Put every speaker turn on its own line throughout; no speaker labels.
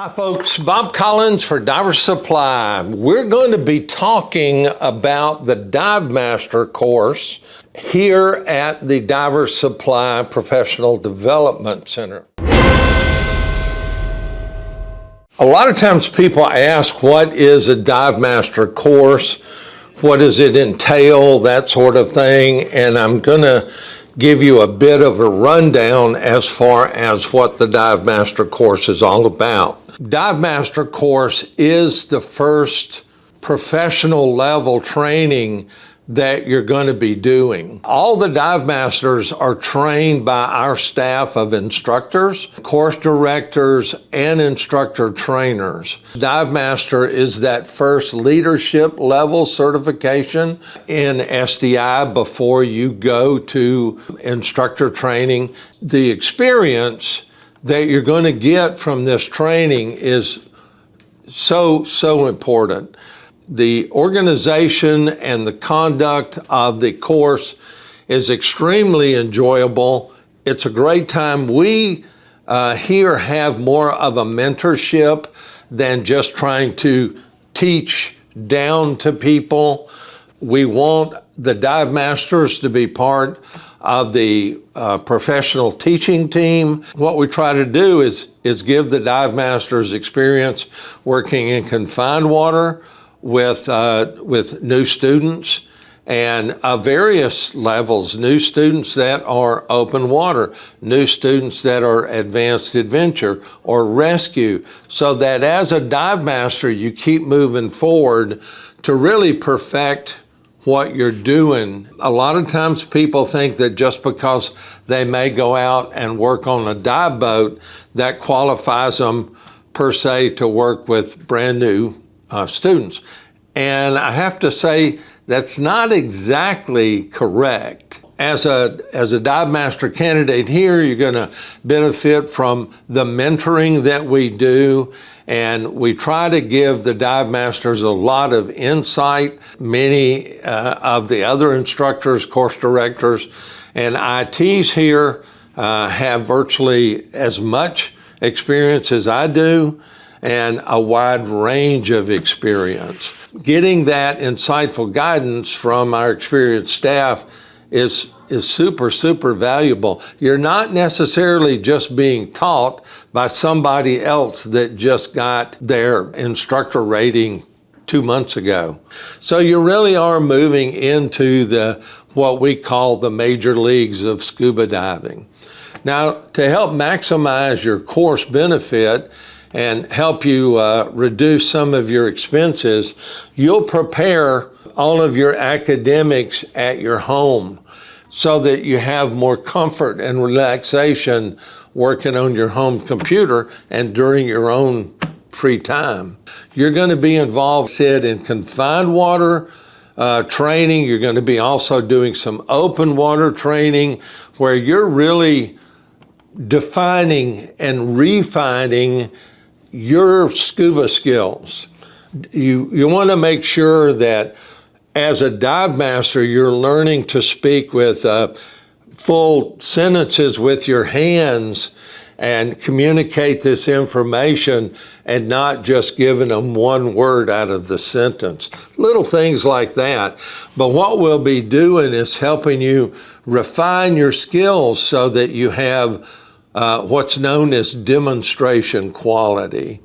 Hi folks, Bob Collins for Diver Supply. We're going to be talking about the Divemaster course here at the Diver Supply Professional Development Center. A lot of times people ask, what is a Divemaster course? What does it entail? That sort of thing. And I'm going to give you a bit of a rundown as far as what the Divemaster course is all about. Divemaster course is the first professional level training that you're going to be doing. All the dive masters are trained by our staff of instructors, course directors, and instructor trainers. Dive Master is that first leadership level certification in SDI before you go to instructor training. The experience that you're going to get from this training is so important. The organization and the conduct of the course is extremely enjoyable. It's a great time. We here have more of a mentorship than just trying to teach down to people. We want the dive masters to be part of the professional teaching team. What we try to do is give the dive masters experience working in confined water with new students and various levels, new students that are open water, new students that are advanced adventure or rescue, so that as a dive master you keep moving forward to really perfect what you're doing. A lot of times people think that just because they may go out and work on a dive boat, that qualifies them per se to work with brand new students. And I have to say that's not exactly correct. As a dive master candidate here, you're going to benefit from the mentoring that we do. And we try to give the dive masters a lot of insight. Many of the other instructors, course directors, and ITs here have virtually as much experience as I do and a wide range of experience. Getting that insightful guidance from our experienced staff is super valuable. You're not necessarily just being taught by somebody else that just got their instructor rating 2 months ago. So you really are moving into what we call the major leagues of scuba diving. Now, to help maximize your course benefit and help you reduce some of your expenses, you'll prepare all of your academics at your home so that you have more comfort and relaxation working on your home computer and during your own free time. You're going to be involved in confined water training. You're going to be also doing some open water training where you're really defining and refining your scuba skills. You want to make sure that as a dive master, you're learning to speak with full sentences with your hands and communicate this information and not just giving them one word out of the sentence. Little things like that. But what we'll be doing is helping you refine your skills so that you have what's known as demonstration quality.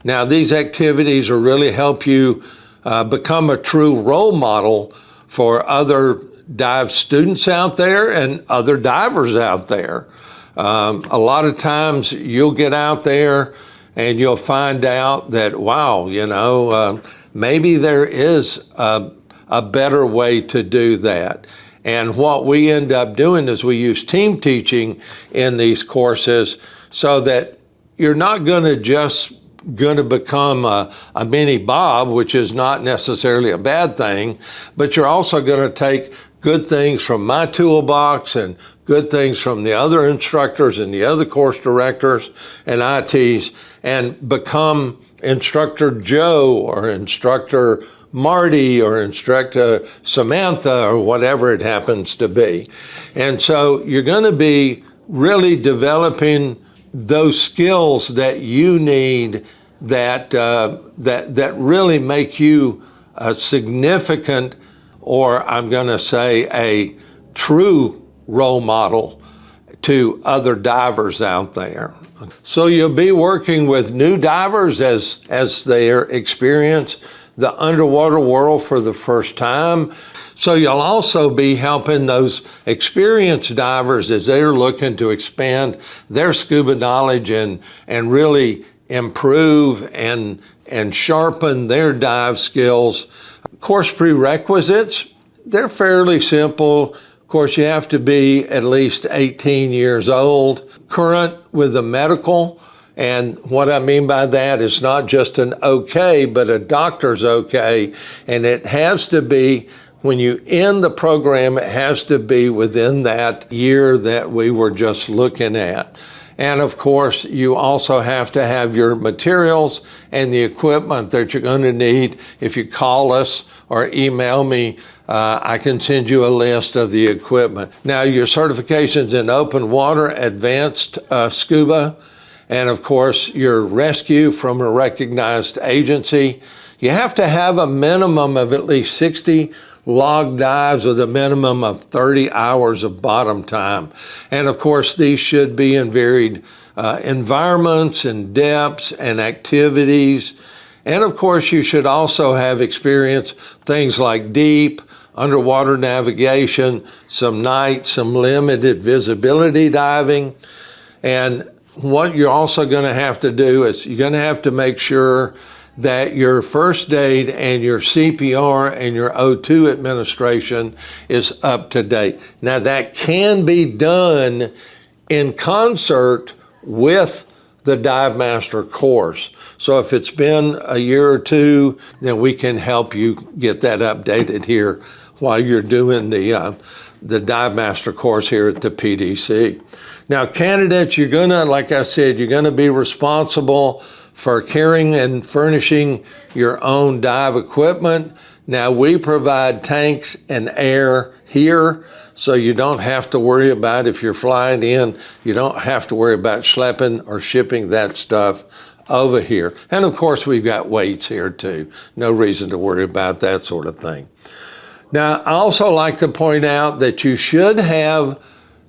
Now, these activities will really help you become a true role model for other dive students out there and other divers out there. A lot of times you'll get out there and you'll find out that, wow, maybe there is a better way to do that. And what we end up doing is we use team teaching in these courses so that you're not going to become a mini Bob, which is not necessarily a bad thing, but you're also going to take good things from my toolbox and good things from the other instructors and the other course directors and ITs and become Instructor Joe or Instructor Marty or Instructor Samantha or whatever it happens to be. And so you're going to be really developing those skills that you need that really make you a significant, or I'm going to say a true role model to other divers out there. So you'll be working with new divers as they experience the underwater world for the first time. So you'll also be helping those experienced divers as they're looking to expand their scuba knowledge and really improve and sharpen their dive skills. Course prerequisites, they're fairly simple. Of course, you have to be at least 18 years old, current with the medical. And what I mean by that is not just an okay, but a doctor's okay. And it has to be, when you end the program, it has to be within that year that we were just looking at. And of course, you also have to have your materials and the equipment that you're going to need. If you call us or email me, I can send you a list of the equipment. Now, your certifications in open water, advanced scuba, and of course, your rescue from a recognized agency. You have to have a minimum of at least 60 log dives with a minimum of 30 hours of bottom time. And of course, these should be in varied environments and depths and activities. And of course, you should also have experience things like deep, underwater navigation, some night, some limited visibility diving. And what you're also going to have to do is you're going to have to make sure that your first aid and your CPR and your O2 administration is up to date. Now, that can be done in concert with the Divemaster course. So if it's been a year or two, then we can help you get that updated here while you're doing the Divemaster course here at the PDC. Now, candidates, you're gonna, like I said, you're gonna be responsible for carrying and furnishing your own dive equipment. Now, we provide tanks and air here, so you don't have to worry about, if you're flying in, you don't have to worry about schlepping or shipping that stuff over here. And of course, we've got weights here too. No reason to worry about that sort of thing. Now, I also like to point out that you should have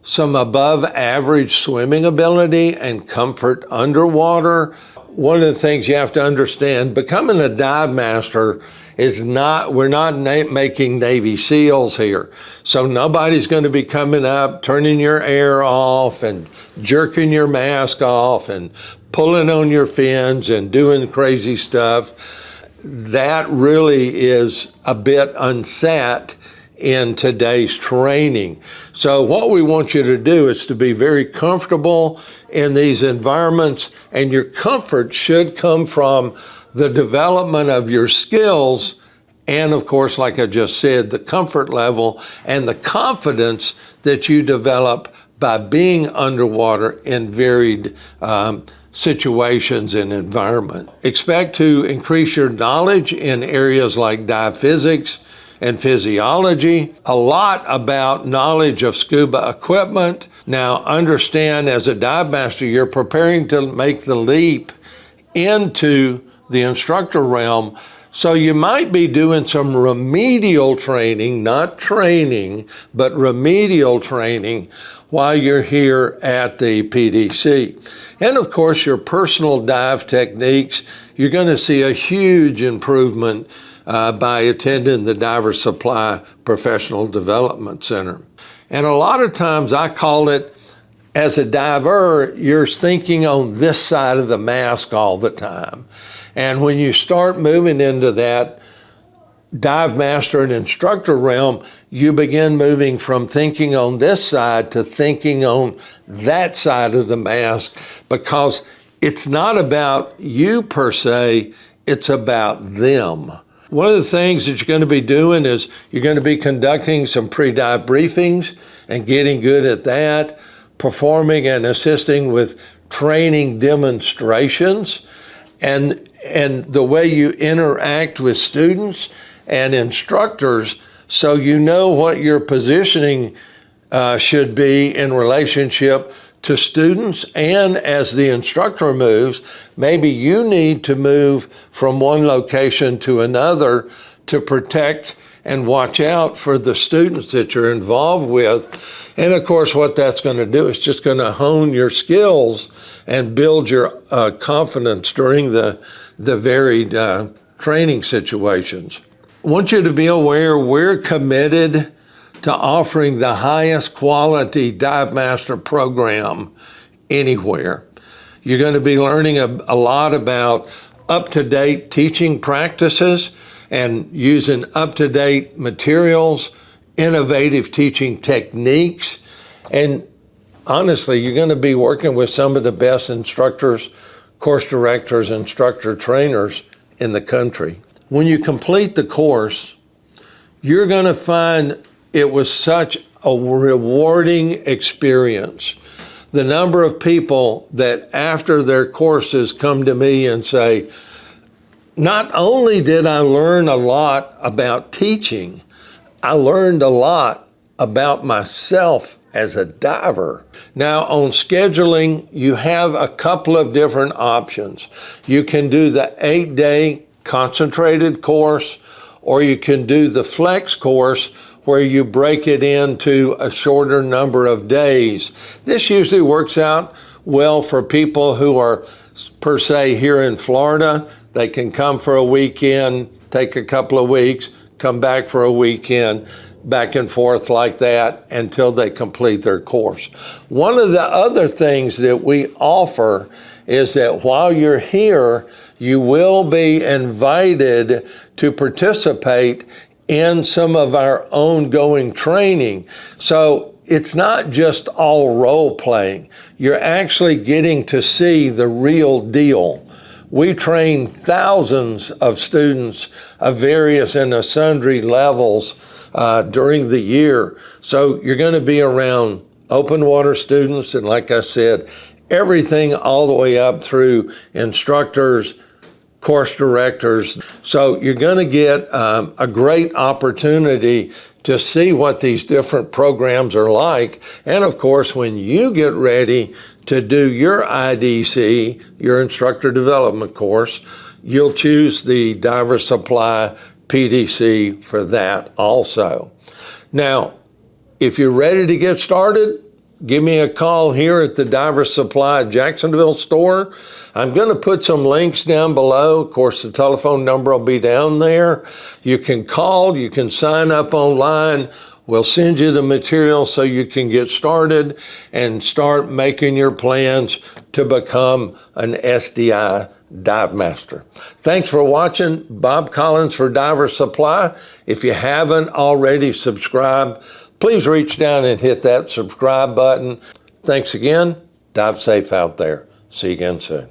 some above average swimming ability and comfort underwater. One of the things you have to understand, becoming a dive master is not, we're not making Navy SEALs here. So nobody's going to be coming up, turning your air off and jerking your mask off and pulling on your fins and doing crazy stuff. That really is a bit unset in today's training. So what we want you to do is to be very comfortable in these environments, and your comfort should come from the development of your skills and, of course, like I just said, the comfort level and the confidence that you develop by being underwater in varied situations and environment. Expect to increase your knowledge in areas like dive physics and physiology, a lot about knowledge of scuba equipment. Now, understand, as a dive master, you're preparing to make the leap into the instructor realm. So you might be doing some remedial training, not training, but remedial training while you're here at the PDC. And of course, your personal dive techniques, you're going to see a huge improvement by attending the Diver Supply Professional Development Center. And a lot of times I call it, as a diver, you're thinking on this side of the mask all the time. And when you start moving into that dive master and instructor realm, you begin moving from thinking on this side to thinking on that side of the mask, because it's not about you per se, it's about them. One of the things that you're going to be doing is you're going to be conducting some pre-dive briefings and getting good at that, performing and assisting with training demonstrations, and the way you interact with students and instructors, so you know what your positioning should be in relationship to students, and as the instructor moves, maybe you need to move from one location to another to protect and watch out for the students that you're involved with. And of course, what that's going to do is just going to hone your skills and build your confidence during the varied training situations. I want you to be aware we're committed to offering the highest quality Divemaster program anywhere. You're going to be learning a lot about up-to-date teaching practices and using up-to-date materials, innovative teaching techniques, and honestly, you're going to be working with some of the best instructors, course directors, instructor trainers in the country. When you complete the course, you're going to find it was such a rewarding experience. The number of people that after their courses come to me and say, not only did I learn a lot about teaching, I learned a lot about myself as a diver. Now on scheduling, you have a couple of different options. You can do the 8-day concentrated course, or you can do the flex course where you break it into a shorter number of days. This usually works out well for people who are per se here in Florida. They can come for a weekend, take a couple of weeks, come back for a weekend, back and forth like that until they complete their course. One of the other things that we offer is that while you're here, you will be invited to participate in some of our ongoing training. So it's not just all role playing. You're actually getting to see the real deal. We train thousands of students of various and sundry levels during the year. So you're going to be around open water students, and like I said, everything all the way up through instructors, course directors. So you're going to get a great opportunity to see what these different programs are like. And of course, when you get ready to do your IDC, your instructor development course, you'll choose the Diver Supply PDC for that also. Now, if you're ready to get started, give me a call here at the Diver Supply Jacksonville store. I'm going to put some links down below. Of course, the telephone number will be down there. You can call, you can sign up online. We'll send you the material so you can get started and start making your plans to become an SDI Dive Master. Thanks for watching. Bob Collins for Diver Supply. If you haven't already subscribed, please reach down and hit that subscribe button. Thanks again. Dive safe out there. See you again soon.